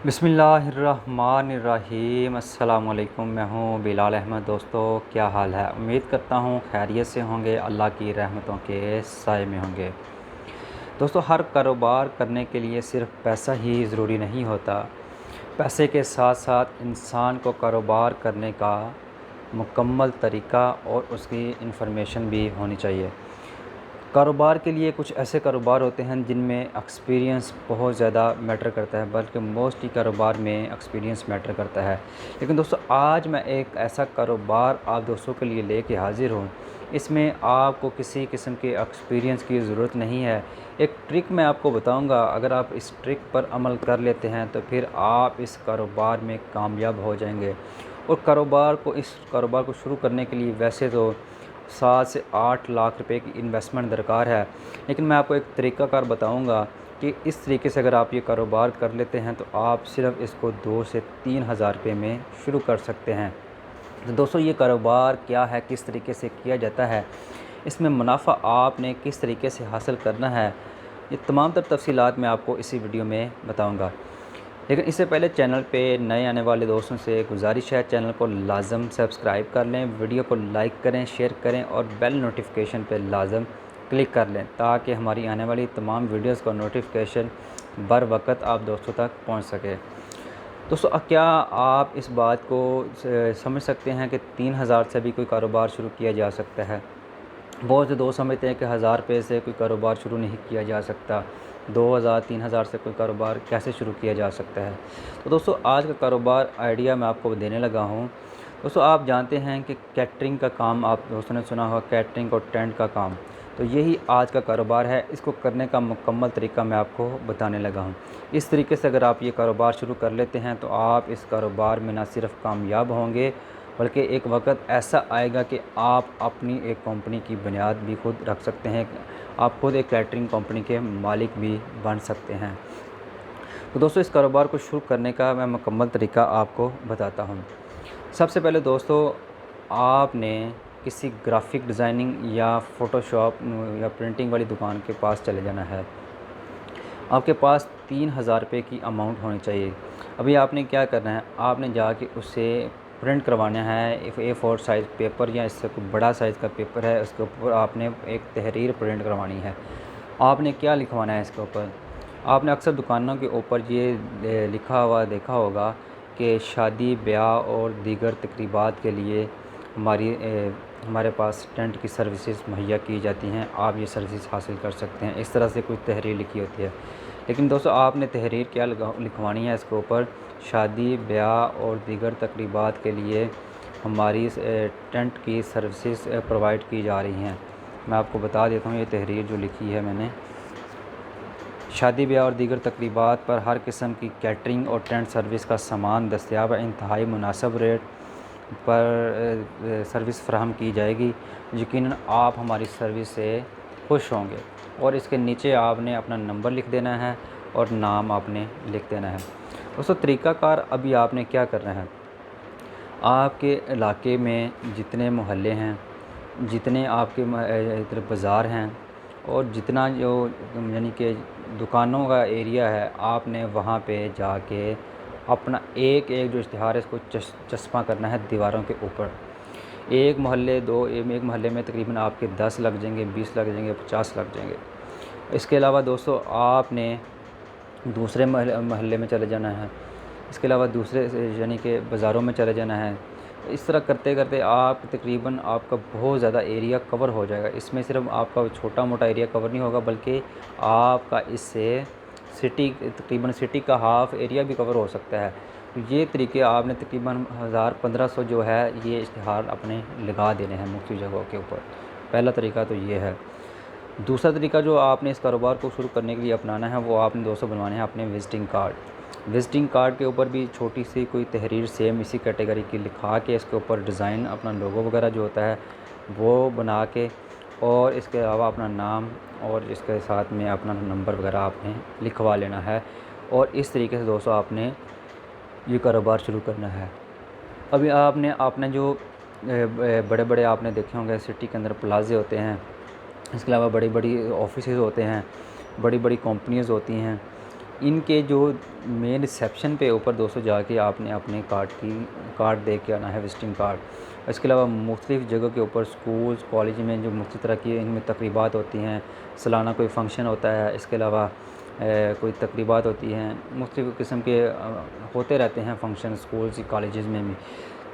बिस्मिल्लाहिर्रहमानिर्रहीम। अस्सलाम वालेकुम। मैं हूँ बिलाल अहमद। दोस्तों, क्या हाल है? उम्मीद करता हूँ खैरियत से होंगे, अल्लाह की रहमतों के साए में होंगे। दोस्तों, हर कारोबार करने के लिए सिर्फ पैसा ही ज़रूरी नहीं होता। पैसे के साथ साथ इंसान को कारोबार करने का मुकम्मल तरीका और उसकी इन्फॉर्मेशन भी होनी चाहिए। कारोबार के लिए कुछ ऐसे कारोबार होते हैं जिनमें एक्सपीरियंस बहुत ज़्यादा मैटर करता है, बल्कि मोस्टली कारोबार में एक्सपीरियंस मैटर करता है। लेकिन दोस्तों, आज मैं एक ऐसा कारोबार आप दोस्तों के लिए लेके हाज़िर हूँ। इसमें आपको किसी किस्म के एक्सपीरियंस की ज़रूरत नहीं है। एक ट्रिक मैं आपको बताऊँगा, अगर आप इस ट्रिक पर अमल कर लेते हैं तो फिर आप इस कारोबार में कामयाब हो जाएंगे। और इस कारोबार को शुरू करने के लिए वैसे तो 7 से 8 लाख रुपए की इन्वेस्टमेंट दरकार है, लेकिन मैं आपको एक तरीक़ाकार बताऊंगा कि इस तरीके से अगर आप ये कारोबार कर लेते हैं तो आप सिर्फ इसको 2 से 3 हज़ार रुपये में शुरू कर सकते हैं। तो दोस्तों, ये कारोबार क्या है, किस तरीके से किया जाता है, इसमें मुनाफा आपने किस तरीके से हासिल करना है, ये तमाम तर तफसीलात मैं आपको इसी वीडियो में बताऊँगा। लेकिन इससे पहले चैनल पे नए आने वाले दोस्तों से गुजारिश है, चैनल को लाजम सब्सक्राइब कर लें, वीडियो को लाइक करें, शेयर करें और बेल नोटिफिकेशन पे लाजम क्लिक कर लें ताकि हमारी आने वाली तमाम वीडियोस का नोटिफिकेशन बर वक्त आप दोस्तों तक पहुंच सके। दोस्तों, क्या आप इस बात को समझ सकते हैं कि 3,000 से भी कोई कारोबार शुरू किया जा सकता है? बहुत से दोस्त समझते हैं कि 1,000 रुपये से कोई कारोबार शुरू नहीं किया जा सकता। 2,000 3,000 से कोई कारोबार कैसे शुरू किया जा सकता है? तो दोस्तों, आज का कारोबार आइडिया मैं आपको देने लगा हूँ। दोस्तों, आप जानते हैं कि कैटरिंग का काम, आप दोस्तों ने सुना होगा कैटरिंग और टेंट का काम, तो यही आज का कारोबार है। इसको करने का मुकम्मल तरीका मैं आपको बताने लगा हूँ। इस तरीके से अगर आप ये कारोबार शुरू कर लेते हैं तो आप इस कारोबार में ना सिर्फ कामयाब होंगे, बल्कि एक वक्त ऐसा आएगा कि आप अपनी एक कंपनी की बुनियाद भी खुद रख सकते हैं। आप खुद एक कैटरिंग कंपनी के मालिक भी बन सकते हैं। तो दोस्तों, इस कारोबार को शुरू करने का मैं मुकम्मल तरीका आपको बताता हूँ। सबसे पहले दोस्तों, आपने किसी ग्राफिक डिज़ाइनिंग या फ़ोटोशॉप या प्रिंटिंग वाली दुकान के पास चले जाना है। आपके पास 3,000 रुपये की अमाउंट होनी चाहिए। अभी आपने क्या करना है, आपने जाके उसे प्रिंट करवाना है। A4 साइज़ पेपर या इससे कोई बड़ा साइज़ का पेपर है, उसके ऊपर आपने एक तहरीर प्रिंट करवानी है। आपने क्या लिखवाना है इसके ऊपर? आपने अक्सर दुकानों के ऊपर ये लिखा हुआ देखा होगा कि शादी, ब्याह और दीगर तकरीबात के लिए हमारे पास टेंट की सर्विसेज मुहैया की जाती हैं, आप ये सर्विस हासिल कर सकते हैं। इस तरह से कुछ तहरीर लिखी होती है। लेकिन दोस्तों, आपने तहरीर क्या लिखवानी है इसके ऊपर? शादी, ब्याह और दीगर तकरीबात के लिए हमारी टेंट की सर्विसेज प्रोवाइड की जा रही हैं। मैं आपको बता देता हूँ ये तहरीर जो लिखी है मैंने। शादी, ब्याह और दीगर तकरीबात पर हर किस्म की कैटरिंग और टेंट सर्विस का सामान दस्तयाब है। इंतहाई मुनासिब रेट पर सर्विस फ़राहम की जाएगी। यकीनन आप हमारी सर्विस से खुश होंगे। और इसके नीचे आपने अपना नंबर लिख देना है और नाम आपने लिख देना है। दोस्तों, तरीक़ाकार अभी आपने क्या करना है, आपके इलाके में जितने मोहल्ले हैं, जितने आपके इधर बाज़ार हैं और जितना जो यानी कि दुकानों का एरिया है, आपने वहाँ पे जाके अपना एक एक जो इश्तिहार है इसको चस्पा करना है दीवारों के ऊपर। एक मोहल्ले में तकरीबन आपके 10 लग जाएंगे, 20 लग जाएंगे, 50 लग जाएंगे। इसके अलावा दोस्तों, आपने दूसरे मोहल्ले में चले जाना है। इसके अलावा दूसरे यानी कि बाज़ारों में चले जाना है। इस तरह करते करते आप तकरीबन आपका बहुत ज़्यादा एरिया कवर हो जाएगा। इसमें सिर्फ आपका छोटा मोटा एरिया कवर नहीं होगा, बल्कि आपका इससे तकरीबन सिटी का हाफ़ एरिया भी कवर हो सकता है। तो ये तरीके आपने तकरीबन 1,000-1,500 जो है ये इश्तिहार अपने लगा देने हैं मुख्तलिफ़ जगहों के ऊपर। पहला तरीका तो ये है। दूसरा तरीका जो आपने इस कारोबार को शुरू करने के लिए अपनाना है, वो आपने दोस्तों बनवाने हैं अपने विज़िटिंग कार्ड। विज़िटिंग कार्ड के ऊपर भी छोटी सी कोई तहरीर सेम इसी कैटेगरी की लिखा के इसके ऊपर डिज़ाइन अपना लोगो वगैरह जो होता है वो बना के, और इसके अलावा अपना नाम और इसके साथ में अपना नंबर वगैरह आपने लिखवा लेना है। और इस तरीके से दोस्तों आपने ये कारोबार शुरू करना है। अभी आपने जो बड़े बड़े आपने देखे होंगे सिटी के अंदर प्लाजे होते हैं, इसके अलावा बड़ी बड़ी ऑफिसेज़ होते हैं, बड़ी बड़ी कंपनीज़ होती हैं। इनके जो مین ریسیپشن پہ اوپر دوستوں جا کے آپ نے اپنے کارڈ دے کے آنا ہے، وزٹنگ کارڈ۔ اس کے علاوہ مختلف جگہ کے اوپر اسکولز کالج میں جو مختلف طرح کی ان میں تقریبات ہوتی ہیں، سالانہ کوئی فنکشن ہوتا ہے، اس کے علاوہ کوئی تقریبات ہوتی ہیں، مختلف قسم کے ہوتے رہتے ہیں فنکشن اسکولز کالجز میں بھی۔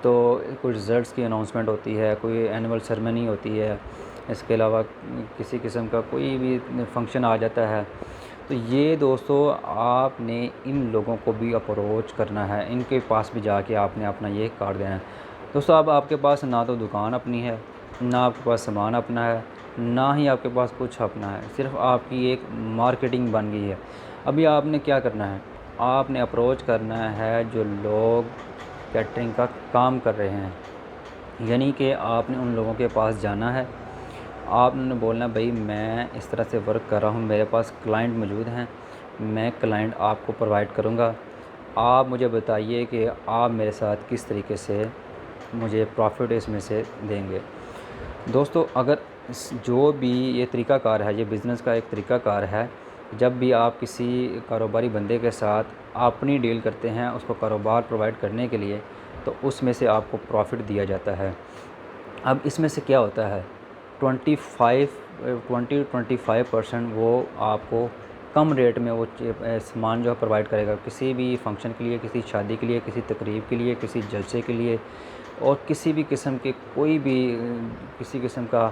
تو کوئی رزلٹس کی اناؤنسمنٹ ہوتی ہے، کوئی اینول سرمنی ہوتی ہے، اس کے علاوہ کسی قسم کا کوئی بھی فنکشن آ جاتا ہے، تو یہ دوستو آپ نے ان لوگوں کو بھی اپروچ کرنا ہے، ان کے پاس بھی جا کے آپ نے اپنا یہ کارڈ دینا ہے۔ دوستو اب آپ کے پاس نہ تو دکان اپنی ہے، نہ آپ کے پاس سامان اپنا ہے، نہ ہی آپ کے پاس کچھ اپنا ہے، صرف آپ کی ایک مارکیٹنگ بن گئی ہے۔ ابھی آپ نے کیا کرنا ہے، آپ نے اپروچ کرنا ہے جو لوگ کیٹرنگ کا کام کر رہے ہیں، یعنی کہ آپ نے ان لوگوں کے پاس جانا ہے، آپ نے بولنا بھائی میں اس طرح سے ورک کر رہا ہوں، میرے پاس کلائنٹ موجود ہیں، میں کلائنٹ آپ کو پرووائڈ کروں گا، آپ مجھے بتائیے کہ آپ میرے ساتھ کس طریقے سے مجھے پروفٹ اس میں سے دیں گے۔ دوستو اگر جو بھی یہ طریقہ کار ہے، یہ بزنس کا ایک طریقہ کار ہے، جب بھی آپ کسی کاروباری بندے کے ساتھ اپنی ڈیل کرتے ہیں اس کو کاروبار پرووائڈ کرنے کے لیے، تو اس میں سے آپ کو پروفٹ دیا جاتا ہے۔ اب اس میں سے کیا ہوتا ہے، 25% وہ آپ کو کم ریٹ میں وہ سامان جو ہے پرووائڈ کرے گا، کسی بھی فنکشن کے لیے، کسی شادی کے لیے، کسی تقریب کے لیے، کسی جلسے کے لیے، اور کسی بھی قسم کے کوئی بھی کسی قسم کا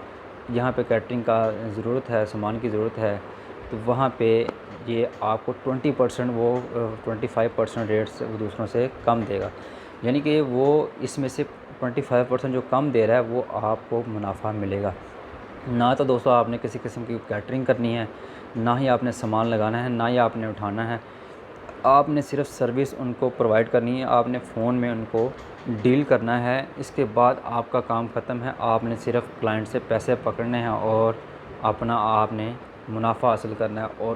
یہاں پہ کیٹرنگ کا ضرورت ہے، سامان کی ضرورت ہے، تو وہاں پہ یہ آپ کو 20% وہ 25% ریٹس دوسروں سے کم دے گا، یعنی کہ وہ اس میں سے 25% جو کم دے رہا ہے وہ آپ کو منافع ملے گا۔ نہ تو دوستو آپ نے کسی قسم کی کیٹرنگ کرنی ہے، نہ ہی آپ نے سامان لگانا ہے، نہ ہی آپ نے اٹھانا ہے، آپ نے صرف سروس ان کو پرووائڈ کرنی ہے، آپ نے فون میں ان کو ڈیل کرنا ہے، اس کے بعد آپ کا کام ختم ہے، آپ نے صرف کلائنٹ سے پیسے پکڑنے ہیں اور اپنا آپ نے منافع حاصل کرنا ہے، اور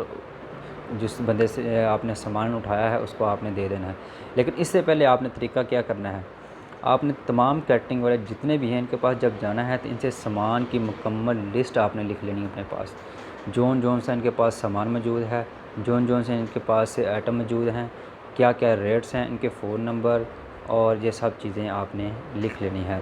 جس بندے سے آپ نے سامان اٹھایا ہے اس کو آپ نے دے دینا ہے۔ لیکن اس سے پہلے آپ نے طریقہ کیا کرنا ہے، آپ نے تمام کیٹرنگ والے جتنے بھی ہیں ان کے پاس جب جانا ہے تو ان سے سامان کی مکمل لسٹ آپ نے لکھ لینی ہے اپنے پاس، جون سے ان کے پاس سامان موجود ہے، جون سے ان کے پاس سے آئٹم موجود ہیں، کیا کیا ریٹس ہیں، ان کے فون نمبر، اور یہ سب چیزیں آپ نے لکھ لینی ہے۔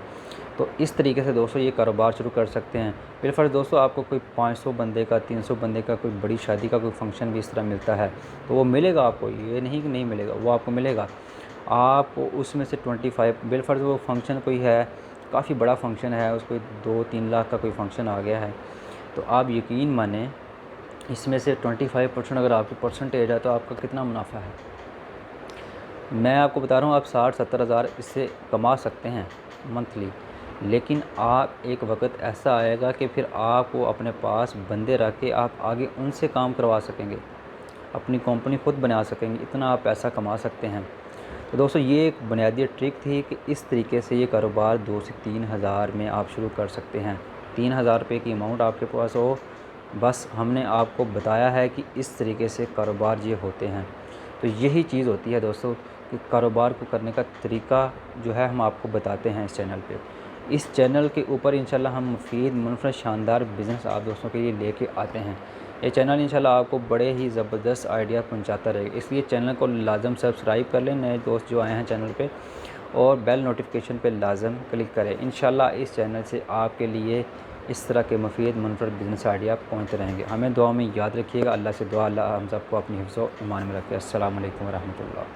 تو اس طریقے سے دوستو یہ کاروبار شروع کر سکتے ہیں۔ بالفرض دوستو آپ کو کوئی 500 بندے کا، 300 بندے کا کوئی بڑی شادی کا کوئی فنکشن بھی اس طرح ملتا ہے تو وہ ملے گا آپ کو، یہ نہیں کہ نہیں ملے گا، وہ آپ کو ملے گا۔ آپ کو اس میں سے 25 بالفرض وہ فنکشن کوئی ہے، کافی بڑا فنکشن ہے، اس کو 2-3 لاکھ کا کوئی فنکشن آ گیا ہے، تو آپ یقین مانیں اس میں سے 25% اگر آپ کی پرسنٹیج ہے تو آپ کا کتنا منافع ہے۔ میں آپ کو بتا رہا ہوں آپ 60-70 ہزار اس سے کما سکتے ہیں منتھلی، لیکن آپ ایک وقت ایسا آئے گا کہ پھر آپ کو اپنے پاس بندے رکھ کے آپ آگے ان سے کام کروا سکیں گے، اپنی کمپنی خود بنا سکیں گے، اتنا آپ پیسہ کما سکتے ہیں۔ تو دوستو یہ ایک بنیادی ٹرک تھی کہ اس طریقے سے یہ کاروبار 2 سے 3 ہزار میں آپ شروع کر سکتے ہیں، 3,000 روپے کی اماؤنٹ آپ کے پاس ہو، بس ہم نے آپ کو بتایا ہے کہ اس طریقے سے کاروبار یہ ہوتے ہیں۔ تو یہی چیز ہوتی ہے دوستو کہ کاروبار کو کرنے کا طریقہ جو ہے ہم آپ کو بتاتے ہیں اس چینل پہ۔ اس چینل کے اوپر انشاءاللہ ہم مفید، منفرد، شاندار بزنس آپ دوستوں کے لیے لے کے آتے ہیں۔ یہ چینل انشاءاللہ آپ کو بڑے ہی زبردست آئیڈیا پہنچاتا رہے گا، اس لیے چینل کو لازم سبسکرائب کر لیں، نئے دوست جو آئے ہیں چینل پہ، اور بیل نوٹیفیکیشن پہ لازم کلک کریں۔ انشاءاللہ اس چینل سے آپ کے لیے اس طرح کے مفید، منفرد بزنس آئیڈیا پہنچتے رہیں گے۔ ہمیں دعا میں یاد رکھیے گا، اللہ سے دعا اللہ ہم سب کو اپنی حفظ و ایمان میں رکھے۔ السلام علیکم ورحمۃ اللہ۔